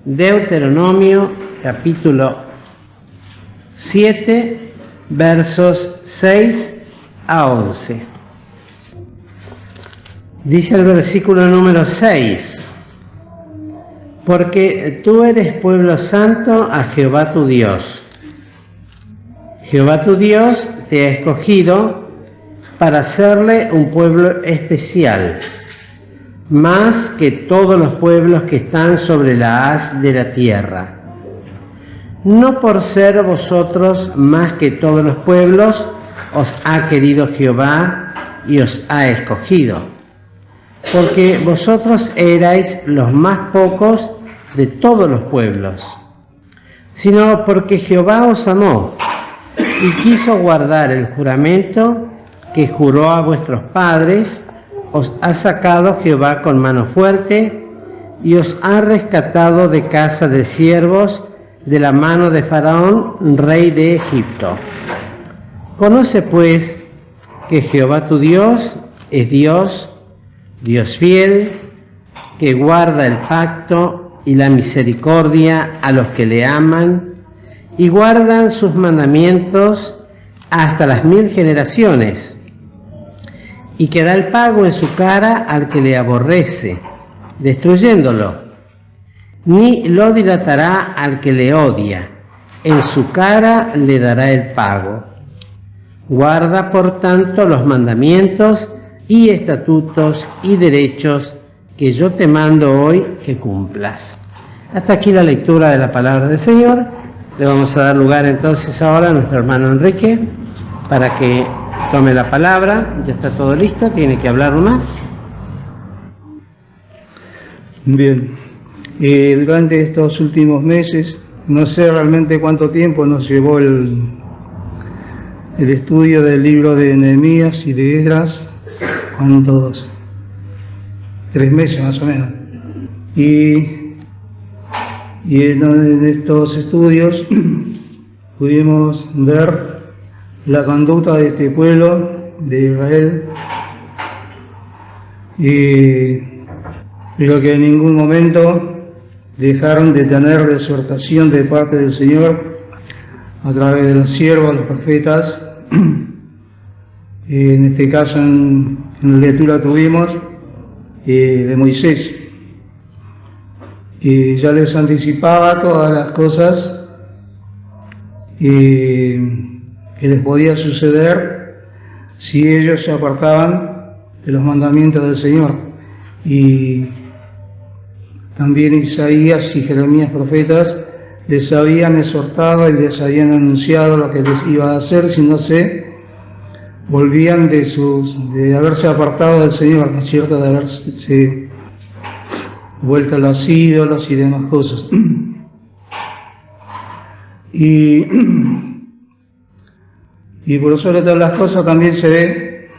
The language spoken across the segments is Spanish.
Deuteronomio capítulo 7, versos 6 a 11. Dice el versículo número 6: porque tú eres pueblo santo a Jehová tu Dios. Jehová tu Dios te ha escogido para hacerle un pueblo especial, más que todos los pueblos que están sobre la haz de la tierra. No por ser vosotros más que todos los pueblos, os ha querido Jehová y os ha escogido, porque vosotros erais los más pocos de todos los pueblos, sino porque Jehová os amó y quiso guardar el juramento que juró a vuestros padres. Os ha sacado Jehová con mano fuerte y os ha rescatado de casa de siervos, de la mano de Faraón, rey de Egipto. Conoce pues que Jehová tu Dios es Dios, Dios fiel, que guarda el pacto y la misericordia a los que le aman y guardan sus mandamientos hasta las 1000 generaciones, y que da el pago en su cara al que le aborrece, destruyéndolo, ni lo dilatará al que le odia, en su cara le dará el pago. Guarda por tanto los mandamientos y estatutos y derechos que yo te mando hoy que cumplas. Hasta aquí la lectura de la palabra del Señor. Le vamos a dar lugar entonces ahora a nuestro hermano Enrique para que tome la palabra. Ya está todo listo, tiene que hablar más. Bien, durante estos últimos meses, no sé realmente cuánto tiempo nos llevó el estudio del libro de Nehemías y de Esdras. ¿Cuántos? 3 meses más o menos. Y en estos estudios pudimos ver la conducta de este pueblo de Israel, pero que en ningún momento dejaron de tener exhortación de parte del Señor a través de los siervos, los profetas. En este caso en la lectura tuvimos de Moisés, y ya les anticipaba todas las cosas que les podía suceder si ellos se apartaban de los mandamientos del Señor. Y también Isaías y Jeremías profetas les habían exhortado y les habían anunciado lo que les iba a hacer si no se volvían de haberse apartado del Señor, ¿no es cierto?, de haberse vuelto a los ídolos y demás cosas. Y por sobre todas las cosas también se ve,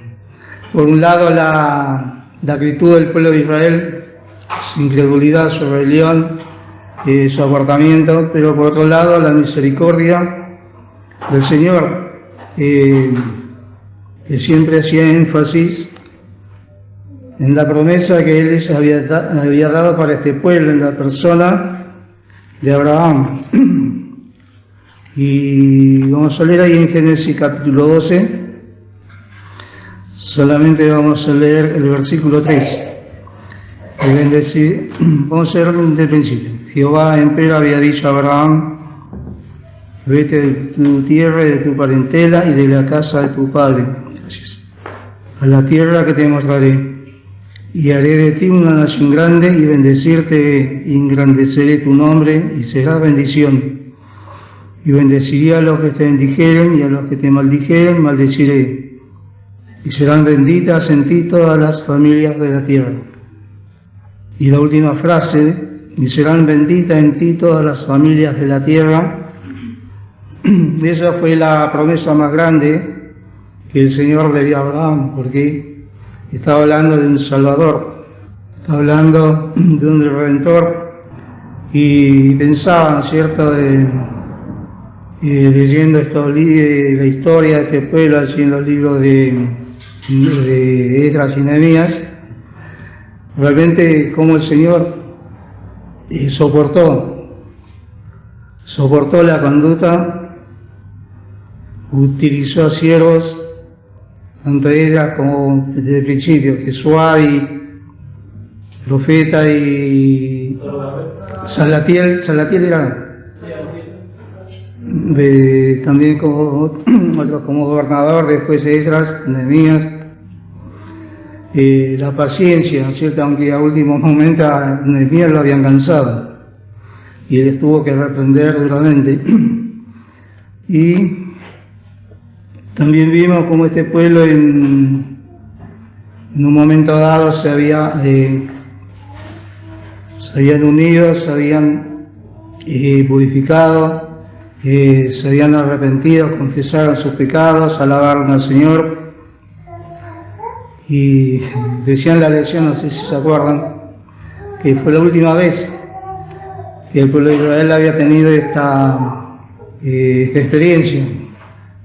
por un lado, la actitud del pueblo de Israel, su incredulidad, su rebelión, su apartamiento, pero por otro lado la misericordia del Señor, que siempre hacía énfasis en la promesa que Él les había dado para este pueblo, en la persona de Abraham. Y vamos a leer ahí en Génesis capítulo 12, solamente vamos a leer el versículo 3. Vamos a leer desde el principio. Jehová empero había dicho a Abraham: vete de tu tierra y de tu parentela y de la casa de tu padre, a la tierra que te mostraré, y haré de ti una nación grande, y bendecirte y engrandeceré tu nombre, y serás bendición. Y bendeciré a los que te bendijeren, y a los que te maldijeren maldeciré. Y serán benditas en ti todas las familias de la tierra. Y la última frase: y serán benditas en ti todas las familias de la tierra. Esa fue la promesa más grande que el Señor le dio a Abraham, porque estaba hablando de un Salvador, estaba hablando de un Redentor, y pensaban, ¿cierto?, leyendo la historia de este pueblo, así en los libros de Esdras y Nehemías, realmente cómo el Señor soportó soportó la conducta, utilizó a siervos, tanto ella como desde el principio, Jesuá y profeta y Salatiel era también como gobernador, después de Esdras, Nehemías. La paciencia, ¿cierto? Aunque a último momento a Nehemías lo habían cansado y él tuvo que reprender duramente. Y también vimos cómo este pueblo en un momento dado se habían unido, se habían purificado, se habían arrepentido, confesaron sus pecados, alabaron al Señor y decían la lección, no sé si se acuerdan, que fue la última vez que el pueblo de Israel había tenido esta experiencia.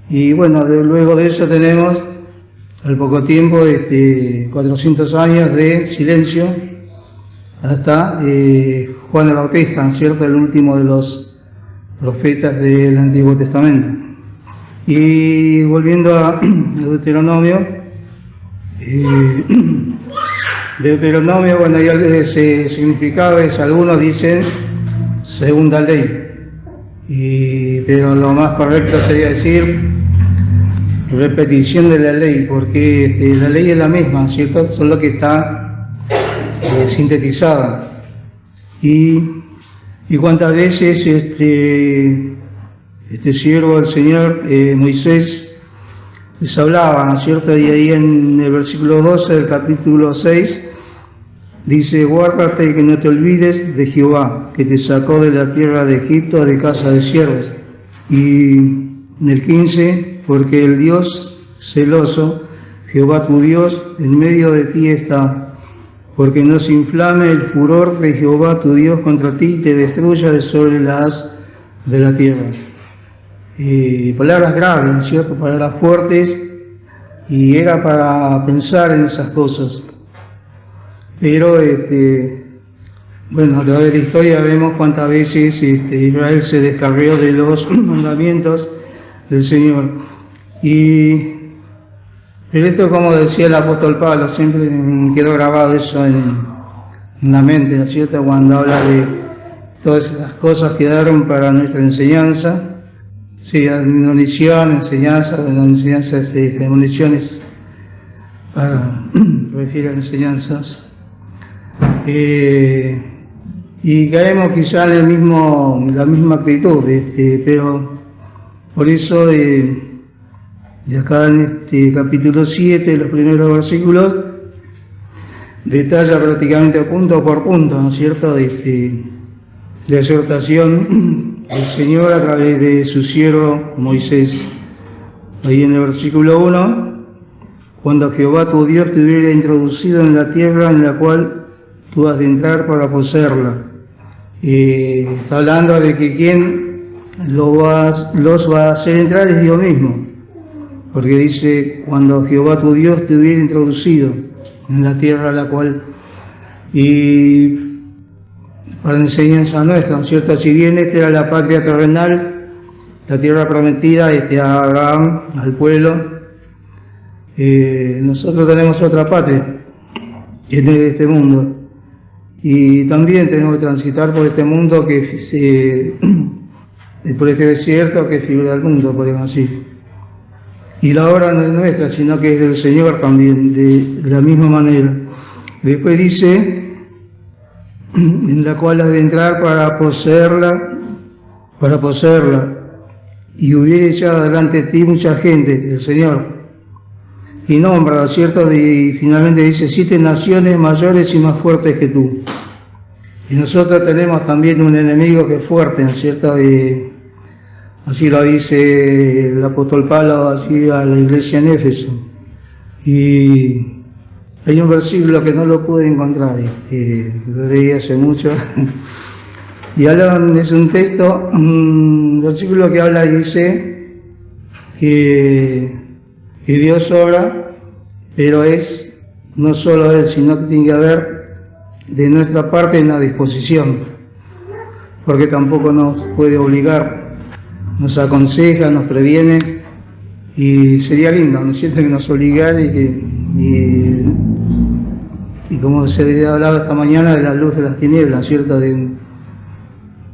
Y bueno, luego de eso tenemos al poco tiempo 400 años de silencio hasta Juan el Bautista, ¿cierto? El último de los profetas del Antiguo Testamento. Y volviendo a Deuteronomio, bueno, ya ese significado es, algunos dicen segunda ley, pero lo más correcto sería decir repetición de la ley, porque la ley es la misma, ¿cierto? Solo que está sintetizada. Y cuántas veces este siervo del Señor, Moisés, les hablaba, ¿cierto? Y ahí en el versículo 12 del capítulo 6 dice: guárdate que no te olvides de Jehová, que te sacó de la tierra de Egipto, de casa de siervos. Y en el 15, porque el Dios celoso, Jehová tu Dios, en medio de ti está, porque no se inflame el furor de Jehová tu Dios contra ti y te destruya de sobre la haz de la tierra. Palabras graves, ¿cierto? Palabras fuertes, y era para pensar en esas cosas. Pero, bueno, a través de la historia vemos cuántas veces Israel se descarrió de los mandamientos del Señor. Pero esto, como decía el apóstol Pablo, siempre me quedó grabado eso en la mente, ¿no es cierto? Cuando habla de todas esas cosas que quedaron para nuestra enseñanza. Sí, admonición, enseñanza, admoniciones refiere a enseñanzas. Y caemos quizá en la misma actitud, pero por eso de acá en este capítulo 7, los primeros versículos, detalla prácticamente punto por punto, ¿no es cierto?, la exhortación del Señor a través de su siervo Moisés. Ahí en el versículo 1, cuando Jehová tu Dios te hubiera introducido en la tierra en la cual tú has de entrar para poseerla. Está hablando de que quien los va a hacer entrar es Dios mismo, porque dice, cuando Jehová tu Dios te hubiera introducido en la tierra a la cual, y para enseñanza nuestra, ¿cierto? Si bien esta era la patria terrenal, la tierra prometida a Abraham, al pueblo, nosotros tenemos otra patria, en este mundo, y también tenemos que transitar por este mundo por este desierto que figura el mundo, podemos decir. Y la obra no es nuestra, sino que es del Señor también, de la misma manera. Después dice, en la cual has de entrar para poseerla, y hubiera echado delante de ti mucha gente, el Señor, y nombra, ¿cierto? Y finalmente dice, 7 naciones mayores y más fuertes que tú. Y nosotros tenemos también un enemigo que es fuerte, ¿no es cierto? Así lo dice el apóstol Pablo así a la iglesia en Éfeso. Y hay un versículo que no lo pude encontrar, lo leí hace mucho, y es un texto, un versículo que habla y dice que Dios obra, pero es no solo Él, sino que tiene que haber de nuestra parte una disposición. porque tampoco nos puede obligar, nos aconseja, nos previene, y sería lindo, ¿no es cierto?, que nos obligara y como se hablaba esta mañana de la luz de las tinieblas, ¿cierto?,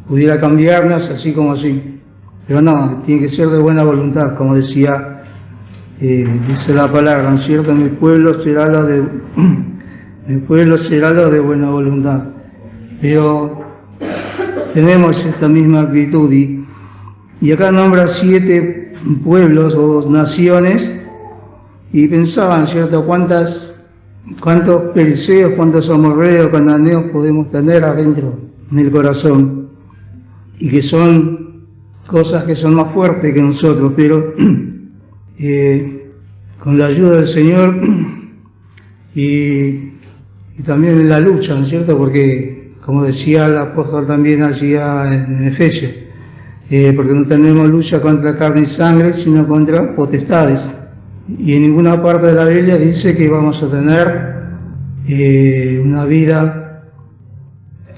pudiera cambiarnos así como así, pero no, tiene que ser de buena voluntad, como decía, dice la palabra, ¿no es cierto?, mi pueblo será lo de buena voluntad, pero tenemos esta misma actitud y acá nombra 7 pueblos o naciones y pensaban, ¿cierto?, cuántos periseos, cuántos amorreos, cananeos podemos tener adentro en el corazón, y que son cosas que son más fuertes que nosotros, pero con la ayuda del Señor y también en la lucha, ¿no es cierto?, porque como decía el apóstol también hacía en Efesios, porque no tenemos lucha contra carne y sangre, sino contra potestades. Y en ninguna parte de la Biblia dice que vamos a tener una vida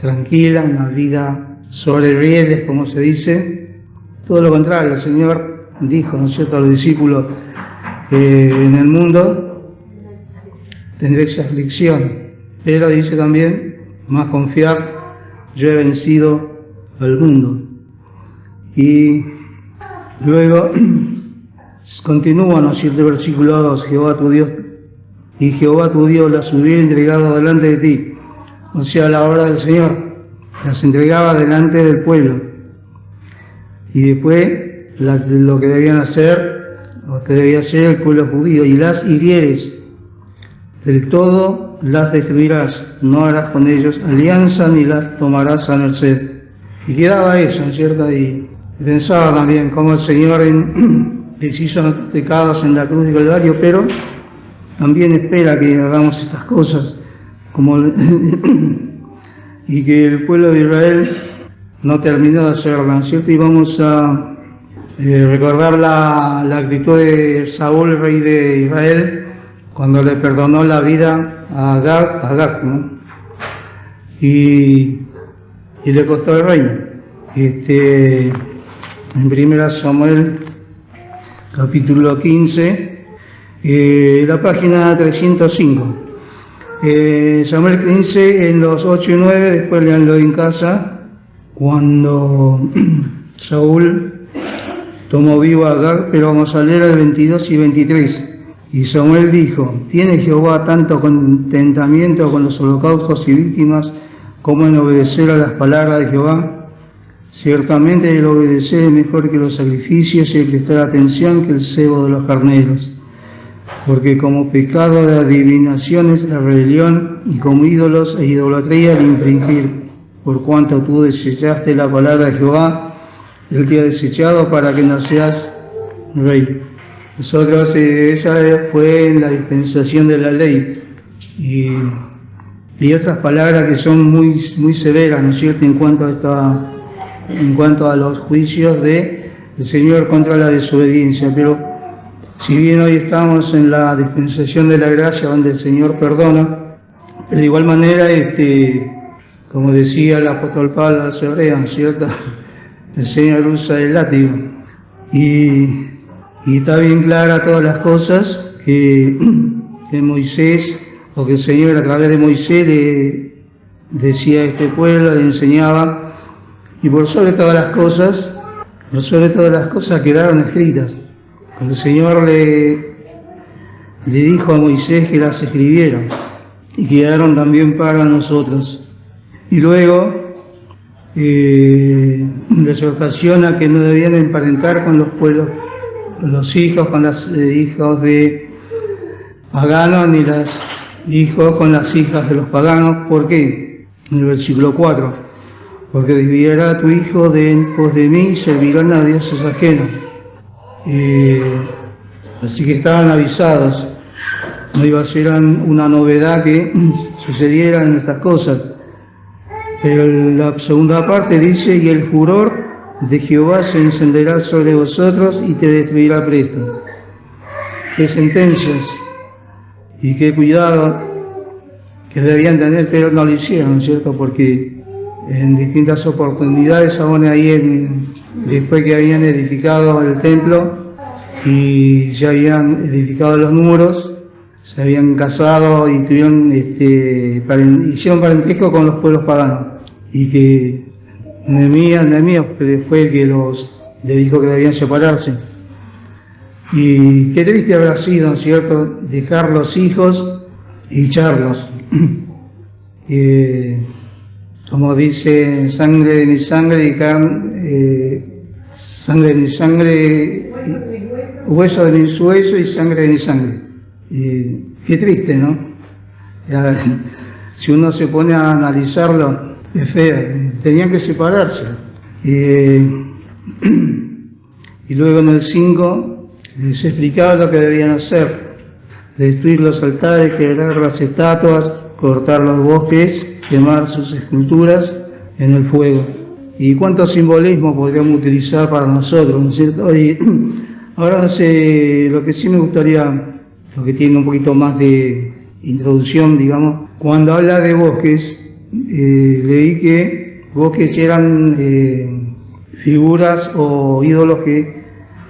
tranquila, una vida sobre rieles, como se dice. Todo lo contrario, el Señor dijo, ¿no es cierto?, a los discípulos, en el mundo tendréis aflicción, pero dice también, más confiar, yo he vencido al mundo. Y luego continúa, ¿no es cierto?, el versículo 2, Jehová tu Dios las hubiera entregado delante de ti, o sea, a la obra del Señor, las entregaba delante del pueblo, y después lo que debían hacer, o que debía hacer el pueblo judío, y las hirieres, del todo las destruirás, no harás con ellos alianza, ni las tomarás a merced. Y quedaba eso, ¿no es cierto?, y pensaba también cómo el Señor deshizo nuestros pecados en la cruz de Calvario, pero también espera que hagamos estas cosas, y que el pueblo de Israel no terminó de hacerlas, ¿no es cierto? Y vamos a recordar la actitud de Saúl, rey de Israel, cuando le perdonó la vida a Agag, ¿no?, y le costó el reino. En 1 Samuel, capítulo 15, la página 305. Samuel 15, en los 8 y 9, después leanlo en casa, cuando Saúl tomó vivo a Agag, pero vamos a leer el 22 y 23. Y Samuel dijo, ¿tiene Jehová tanto contentamiento con los holocaustos y víctimas como en obedecer a las palabras de Jehová? Ciertamente el obedecer es mejor que los sacrificios y el prestar atención que el cebo de los carneros. Porque como pecado de adivinación es la rebelión, y como ídolos e idolatría el infringir. Por cuanto tú desechaste la palabra de Jehová, Él te ha desechado para que no seas rey. Nosotros, esa fue en la dispensación de la ley. Y otras palabras que son muy severas, ¿no es cierto?, en cuanto a los juicios del Señor contra la desobediencia. Pero si bien hoy estamos en la dispensación de la gracia, donde el Señor perdona, pero de igual manera, como decía el apóstol Pablo a los hebreos, ¿no es cierto?, el Señor usa el látigo. Y está bien clara todas las cosas que Moisés, o que el Señor a través de Moisés le decía a este pueblo, le enseñaba, y por sobre todas las cosas quedaron escritas. El Señor le dijo a Moisés que las escribiera, y quedaron también para nosotros. Y luego la exhortación a que no debían emparentar con los pueblos, con los hijos, con los hijos de paganos, ni los hijos con las hijas de los paganos. ¿Por qué? En el versículo 4, porque desviará tu hijo de en pos de mí y servirán a dioses ajenos. Así que estaban avisados, no iba a ser una novedad que sucedieran estas cosas. Pero la segunda parte dice, y el furor de Jehová se encenderá sobre vosotros y te destruirá presto. Qué sentencias y qué cuidado que debían tener, pero no lo hicieron, ¿cierto? Porque en distintas oportunidades, aún ahí después que habían edificado el templo y ya habían edificado los muros, se habían casado y tuvieron, hicieron parentesco con los pueblos paganos, y que Nehemías fue el que le dijo que debían separarse. Y qué triste habrá sido, ¿no es cierto?, dejar los hijos y echarlos. Como dice, sangre de mi sangre y carne, sangre de mi sangre, hueso de mi hueso y sangre de mi sangre. Qué triste, ¿no? Si uno se pone a analizarlo, es feo. Tenían que separarse. Y luego en el 5 les explicaba lo que debían hacer: destruir los altares, quebrar las estatuas, cortar los bosques, quemar sus esculturas en el fuego. ¿Y cuánto simbolismo podríamos utilizar para nosotros, ¿no es cierto? Y ahora no sé, lo que sí me gustaría, lo que tiene un poquito más de introducción, digamos, cuando habla de bosques, leí que bosques eran figuras o ídolos que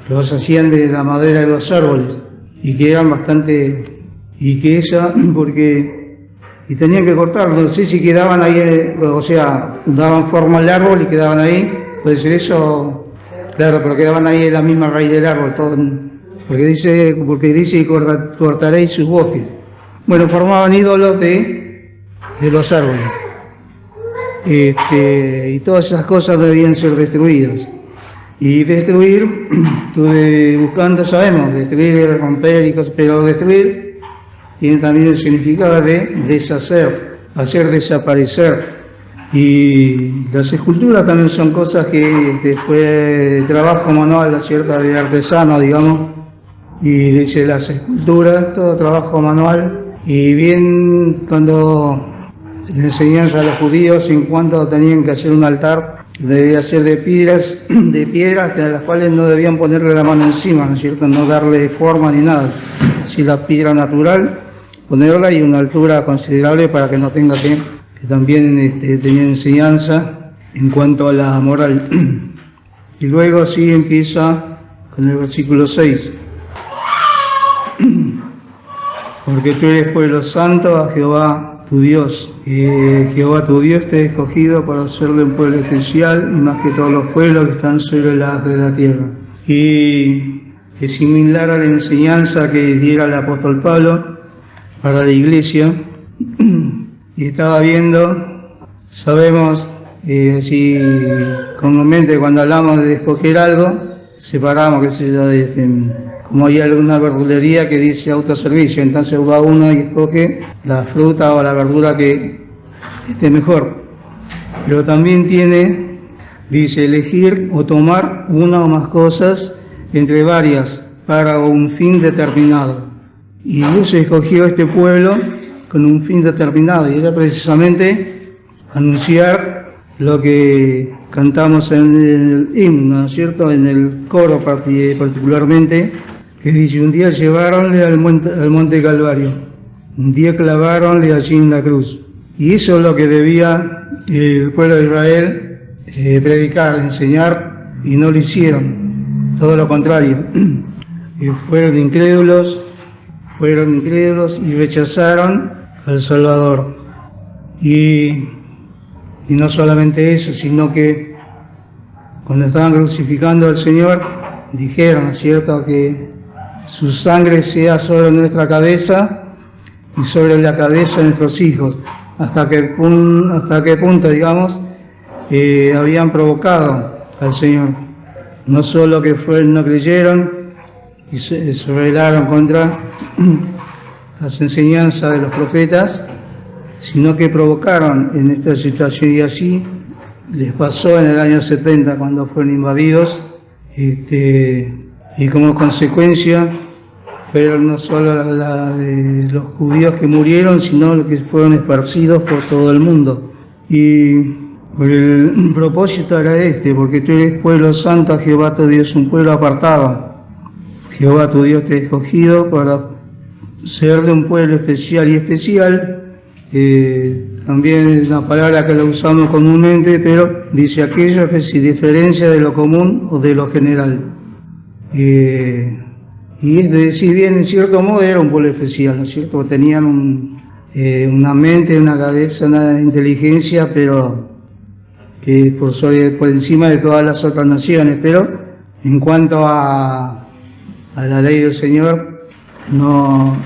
los hacían de la madera de los árboles, y que eran bastante, y que ella, y tenían que cortarlo, no sé si quedaban ahí, o sea, daban forma al árbol y quedaban ahí, puede ser eso, claro, pero quedaban ahí en la misma raíz del árbol, todo, porque dice cortaréis sus bosques. Bueno, formaban ídolos de los árboles, y todas esas cosas debían ser destruidas. Y destruir, estuve buscando, sabemos, destruir, romper y cosas, pero destruir tiene también el significado de deshacer, hacer desaparecer. Y las esculturas también son cosas que después de trabajo manual, cierta de artesano, digamos, y dice las esculturas, todo trabajo manual, y bien cuando le enseñanza a los judíos en cuanto tenían que hacer un altar, debía ser de piedras a las cuales no debían ponerle la mano encima, ¿no es cierto?, no darle forma ni nada, así la piedra natural, ponerla y una altura considerable para que no tenga que también tenía enseñanza en cuanto a la moral. Y luego sí empieza con el versículo 6. Porque tú eres pueblo santo a Jehová tu Dios. Jehová tu Dios te ha escogido para hacerle un pueblo especial, y más que todos los pueblos que están sobre la haz de la tierra. Y es similar a la enseñanza que diera el apóstol Pablo para la iglesia. Y estaba viendo, sabemos, así comúnmente cuando hablamos de escoger algo, separamos, qué sé yo, como hay alguna verdulería que dice autoservicio, entonces va uno y escoge la fruta o la verdura que esté mejor. Pero también dice elegir o tomar una o más cosas entre varias para un fin determinado. Y Dios escogió este pueblo con un fin determinado, y era precisamente anunciar lo que cantamos en el himno, ¿no es cierto?, en el coro particularmente, que dice: un día lleváronle al monte Calvario, un día claváronle allí en la cruz. Y eso es lo que debía el pueblo de Israel predicar, enseñar, y no lo hicieron, todo lo contrario. Fueron incrédulos y rechazaron al Salvador. Y no solamente eso, sino que cuando estaban crucificando al Señor, dijeron, ¿no es cierto?, que su sangre sea sobre nuestra cabeza y sobre la cabeza de nuestros hijos. Hasta qué punto, digamos, habían provocado al Señor. No solo que no creyeron y se rebelaron contra las enseñanzas de los profetas, sino que provocaron en esta situación, y así les pasó en el año 70 cuando fueron invadidos, y como consecuencia fueron no solo de los judíos que murieron, sino los que fueron esparcidos por todo el mundo. Y el propósito era porque tú eres pueblo santo a Jehová tu Dios, un pueblo apartado. Jehová tu Dios te ha escogido para ser de un pueblo especial, y especial también es una palabra que la usamos comúnmente, pero dice aquello que se diferencia de lo común o de lo general. Y es decir, bien, en cierto modo era un pueblo especial, ¿no es cierto? Tenían una mente, una cabeza, una inteligencia, pero que por encima de todas las otras naciones. Pero en cuanto a la ley del Señor, no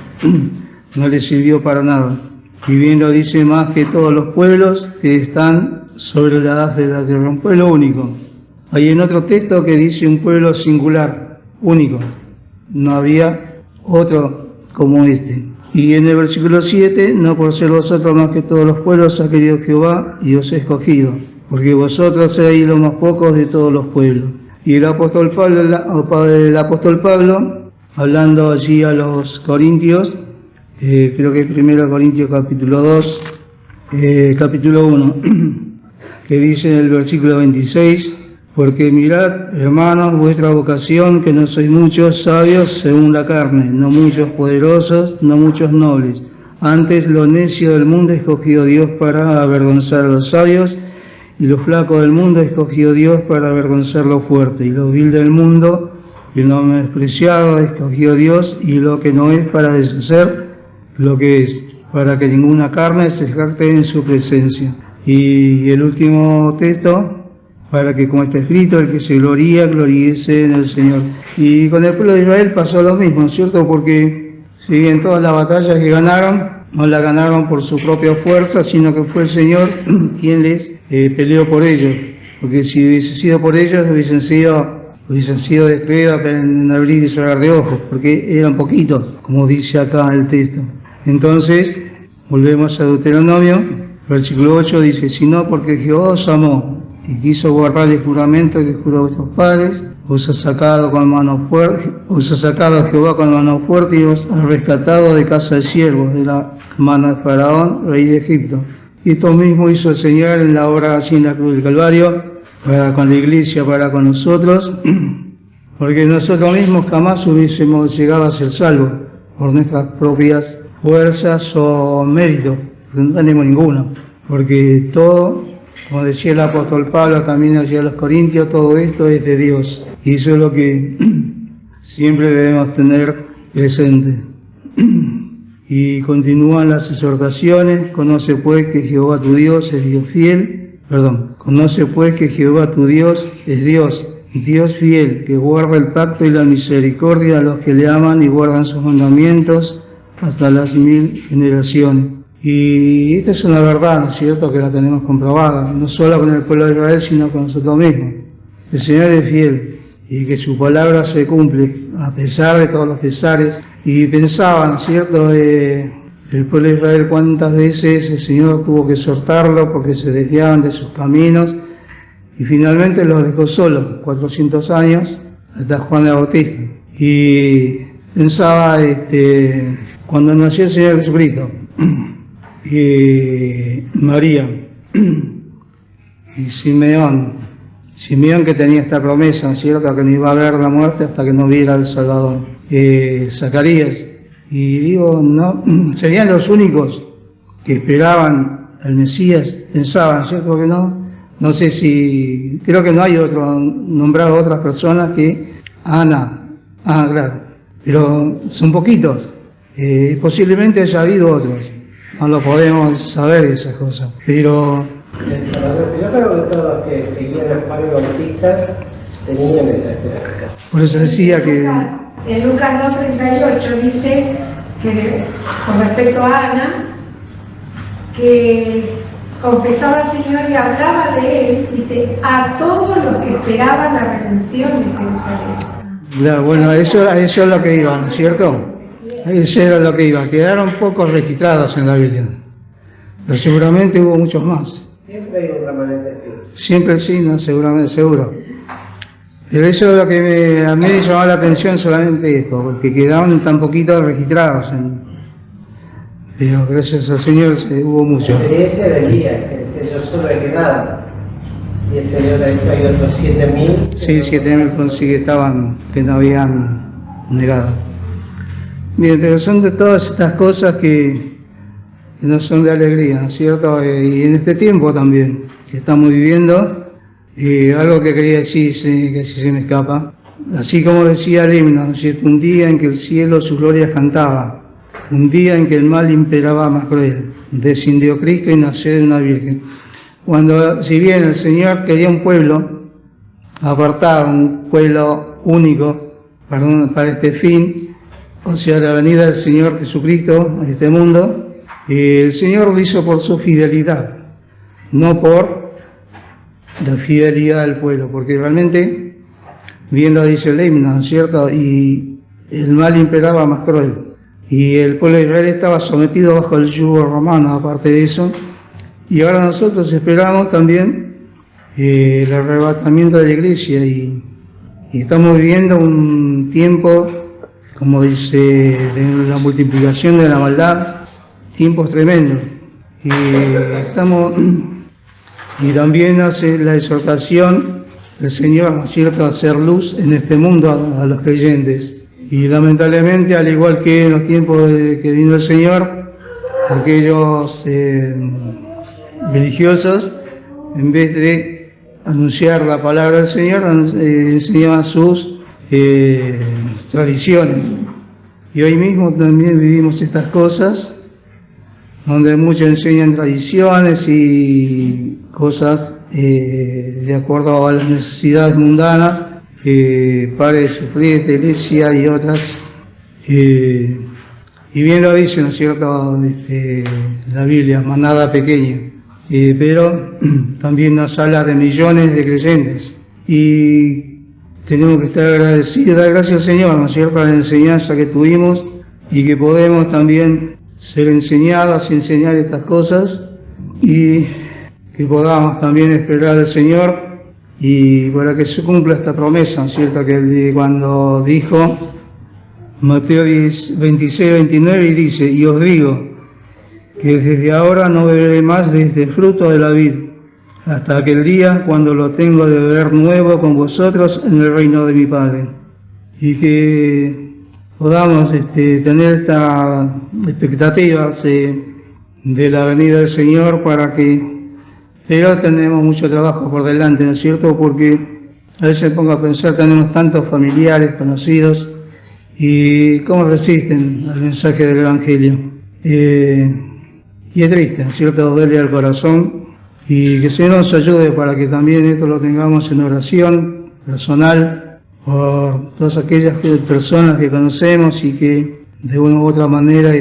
le sirvió para nada. Y bien lo dice más que todos los pueblos que están sobre la haz de la tierra, un pueblo único. Hay en otro texto que dice un pueblo singular, único. No había otro como este. Y en el versículo 7, no por ser vosotros más que todos los pueblos ha querido Jehová y os ha escogido, porque vosotros seréis los más pocos de todos los pueblos. Y el apóstol Pablo, hablando allí a los corintios, creo que es 1 Corintios capítulo 2, capítulo 1, que dice en el versículo 26, porque mirad, hermanos, vuestra vocación, que no sois muchos sabios según la carne, no muchos poderosos, no muchos nobles. Antes lo necio del mundo escogió Dios para avergonzar a los sabios, y lo flaco del mundo escogió Dios para avergonzar lo fuerte, y lo vil del mundo, y lo menospreciado escogió Dios, y lo que no es para deshacer lo que es, para que ninguna carne se jacte en su presencia. Y el último texto, para que, como está escrito, el que se gloría, gloríese en el Señor. Y con el pueblo de Israel pasó lo mismo, ¿cierto? Porque si bien todas las batallas que ganaron, no la ganaron por su propia fuerza, sino que fue el Señor quien les peleó por ellos. Porque si hubiese sido por ellos, hubiesen sido destruidos en abrir y cerrar de ojos, porque eran poquitos, como dice acá el texto. Entonces, volvemos a Deuteronomio, versículo 8, dice, sino porque Jehová os amó, y quiso guardar el juramento que juró a vuestros padres, os ha sacado Jehová con mano fuerte y os ha rescatado de casa de siervos, de la mano de Faraón, rey de Egipto. Y esto mismo hizo el Señor en la obra así en la cruz del Calvario, para con la iglesia, para con nosotros, porque nosotros mismos jamás hubiésemos llegado a ser salvos por nuestras propias fuerzas o méritos, no tenemos ninguno, porque todo, como decía el apóstol Pablo, también decía a los corintios, todo esto es de Dios. Y eso es lo que siempre debemos tener presente. Y continúan las exhortaciones, conoce pues que Jehová tu Dios es Dios fiel, conoce pues que Jehová tu Dios es Dios fiel, que guarda el pacto y la misericordia a los que le aman y guardan sus mandamientos hasta las 1000 generaciones. Y esta es una verdad, ¿no es cierto?, que la tenemos comprobada, no solo con el pueblo de Israel, sino con nosotros mismos. El Señor es fiel y que su palabra se cumple a pesar de todos los pesares. Y pensaban, ¿no es cierto?, el pueblo de Israel cuántas veces el Señor tuvo que exhortarlo porque se desviaban de sus caminos y finalmente los dejó solos 400 años hasta Juan el Bautista. Y pensaba cuando nació el Señor Jesucristo, María y Simeón que tenía esta promesa, ¿cierto?, que no iba a ver la muerte hasta que no viera al Salvador. Zacarías, y digo, no, serían los únicos que esperaban al Mesías, pensaban, ¿cierto?, que no sé si, creo que no hay otro nombrado otras personas que Ana, claro, pero son poquitos, posiblemente haya habido otros. No lo podemos saber esas cosas, pero yo creo que todos los que seguían a Juan el Bautista tenían esa esperanza. Por eso decía que en Lucas 2:38 dice que con respecto a Ana, que confesaba al Señor y hablaba de él, dice, a todos los que esperaban la redención de Jerusalén. Bueno, eso es lo que iba, ¿no es cierto? Eso era lo que iba. Quedaron pocos registrados en la Biblia, pero seguramente hubo muchos más. Siempre hay un remanente aquí. Siempre sí, no, seguramente, seguro. Pero eso es lo que a mí me llamó la atención, solamente esto, porque quedaron tan poquitos registrados. Pero gracias al Señor hubo muchos. La experiencia de Elías, que decía, yo solo he quedado. Y el Señor ha dicho, hay otros 7.000. Sí, 7.000 sí que no habían negado. Bien, pero son de todas estas cosas que que no son de alegría, ¿no es cierto? Y en este tiempo también que estamos viviendo, algo que quería decir, que si se me escapa, así como decía el himno, ¿no es cierto? Un día en que el cielo sus glorias cantaba, un día en que el mal imperaba más cruel, descendió Cristo y nació de una virgen. Cuando, si bien el Señor quería un pueblo apartado, un pueblo único para este fin, o sea, la venida del Señor Jesucristo a este mundo, el Señor lo hizo por su fidelidad, no por la fidelidad del pueblo, porque realmente, bien lo dice el himno, ¿no es cierto? Y el mal imperaba más cruel, y el pueblo de Israel estaba sometido bajo el yugo romano, aparte de eso, y ahora nosotros esperamos también el arrebatamiento de la iglesia, y estamos viviendo un tiempo, como dice, de la multiplicación de la maldad, tiempos tremendos, y también hace la exhortación del Señor, ¿no es cierto?, a hacer luz en este mundo a los creyentes. Y lamentablemente, al igual que en los tiempos que vino el Señor, aquellos religiosos, en vez de anunciar la palabra del Señor, enseñaban sus tradiciones. Y hoy mismo también vivimos estas cosas, donde muchos enseñan tradiciones y cosas de acuerdo a las necesidades mundanas, pare de sufrir esta iglesia y otras. Y bien lo dice, ¿no es cierto?, la Biblia, manada pequeña, pero también nos habla de millones de creyentes. Y tenemos que estar agradecidos, dar gracias al Señor, ¿no es cierto?, a la enseñanza que tuvimos y que podemos también ser enseñados y enseñar estas cosas, y que podamos también esperar al Señor y para que se cumpla esta promesa, ¿no es cierto?, que cuando dijo Mateo 26, 29, y dice: y os digo que desde ahora no beberé más de este fruto de la vid, hasta aquel día cuando lo tengo de beber nuevo con vosotros en el reino de mi Padre. Y que podamos tener esta expectativa de la venida del Señor, pero tenemos mucho trabajo por delante, ¿no es cierto?, porque a veces pongo a pensar, tenemos tantos familiares, conocidos, y cómo resisten al mensaje del Evangelio. Y es triste, ¿no es cierto?, duele al corazón, y que el Señor nos ayude para que también esto lo tengamos en oración personal por todas aquellas personas que conocemos y que de una u otra manera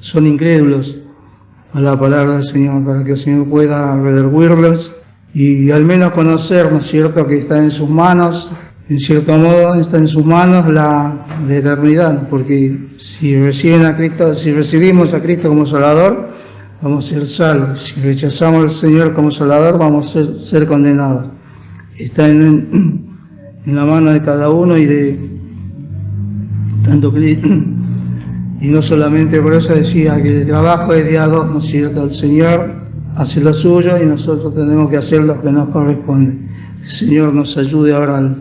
son incrédulos a la palabra del Señor, para que el Señor pueda redarguirlos y al menos conocer, ¿no es cierto?, que está en sus manos, en cierto modo está en sus manos la eternidad, porque si recibimos a Cristo como Salvador, vamos a ser salvos. Si rechazamos al Señor como Salvador, vamos a ser condenados. Está en la mano de cada uno y de tanto Cristo. Y no solamente por eso decía que el trabajo es de a dos, ¿no es cierto? El Señor hace lo suyo y nosotros tenemos que hacer lo que nos corresponde. El Señor nos ayude ahora